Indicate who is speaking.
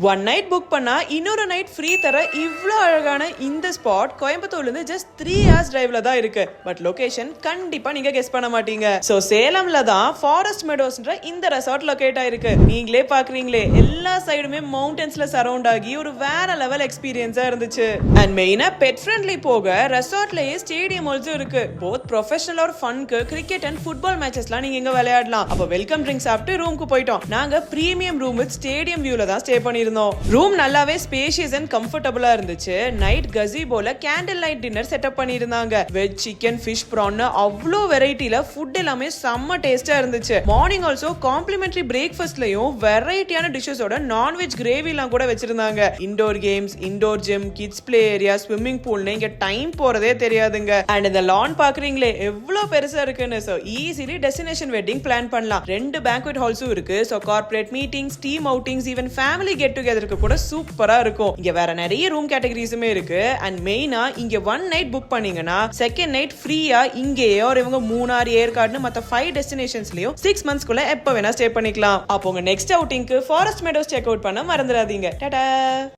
Speaker 1: One night book பண்ணா இன்னொரு night free தர இவ்வளோ அழகான இந்த ஸ்பாட் கோயம்புத்தூர்ல இருந்து ஜஸ்ட் 3 hours டிரைவ்ல தான் இருக்கு. பட் லொகேஷன் கண்டிப்பா நீங்க கெஸ் பண்ண மாட்டீங்க. சோ சேலம்ல தான் ஃபாரஸ்ட் மெடோஸ்ன்ற இந்த ரெசார்ட் லொகேட் ஆயிருக்கு. நீங்களே பாக்குறீங்களே எல்லா சைடுமே மவுண்டன்ஸ்ல சரவுண்ட் ஆகி ஒரு வேற லெவல் எக்ஸ்பீரியன்ஸா இருந்துச்சு. அண்ட் மெயினா பெட் ஃப்ரெண்ட்லி போக ரெசார்ட்லயே ஸ்டேடியம் ஆல்சோ இருக்கு. போத் ப்ரொஃபஷனல் ஆர் ஃபன்க்கு கிரிக்கெட் அண்ட் ஃபுட்பால் மேட்சஸ்லாம் நீங்க இங்க விளையாடலாம். அப்ப வெல்கம் ட்ரிங்க் சாப்பிட்டு ரூமுக்கு போயிட்டோம். நாங்க பிரீமியம் ரூம் வித் ஸ்டேடியம் வியூல தான் ஸ்டே பண்ணி ரூம் நல்லாவே ஸ்பேஷியஸ் அண்ட் கம்ஃபர்டபுளா இருந்துச்சு. நைட் கஸிபோல கேண்டில் லைட் டின்னர் செட்டப் பண்ணிருந்தாங்க. வெஜ், சிக்கன், ஃபிஷ், ப்ரான் அவ்வளோ வெரைட்டில ஃபுட் எல்லாமே செம்ம டேஸ்டா இருந்துச்சு. மார்னிங் ஆல்சோ காம்ப்ளிமெண்டரி பிரேக்ஃபாஸ்ட்லயும் வெரைட்டியான டிஷஸோட நான்வெஜ் கிரேவி எல்லாம் கூட வச்சிருந்தாங்க. Indoor games, indoor gym, kids play area, swimming பூல்னு இங்க டைம் போறதே தெரியாதுங்க. அண்ட் இந்த லான் பாக்குறீங்களே எவ்வளவு பெருசா இருக்குன்னு. So easily destination wedding plan பண்ணலாம். 2 பேங்க்வெட் ஹால்ஸும் இருக்கு. So corporate meetings, team outings, even family get டுகெதருக்கு கூட சூப்பரா இருக்கும். இங்க வேற நிறைய ரூம் கேட்டகரிஸுமே இருக்கு. அண்ட் மெயினா இங்க 1 நைட் புக் பண்ணீங்கன்னா செகண்ட் நைட் ஃப்ரீயா இங்கேயே ஒரு இவங்க மூணார், ஏற்காடுன்னு மத்த 5 டெஸ்டினேஷன்ஸ்லயும் 6 monthsக்குள்ள எப்ப வேணா ஸ்டே பண்ணிக்கலாம். அப்போ உங்க நெக்ஸ்ட் அவுட்டிங்க்கு ஃபாரஸ்ட் மெடோஸ் செக் அவுட் பண்ண மறந்துடாதீங்க. டாடா.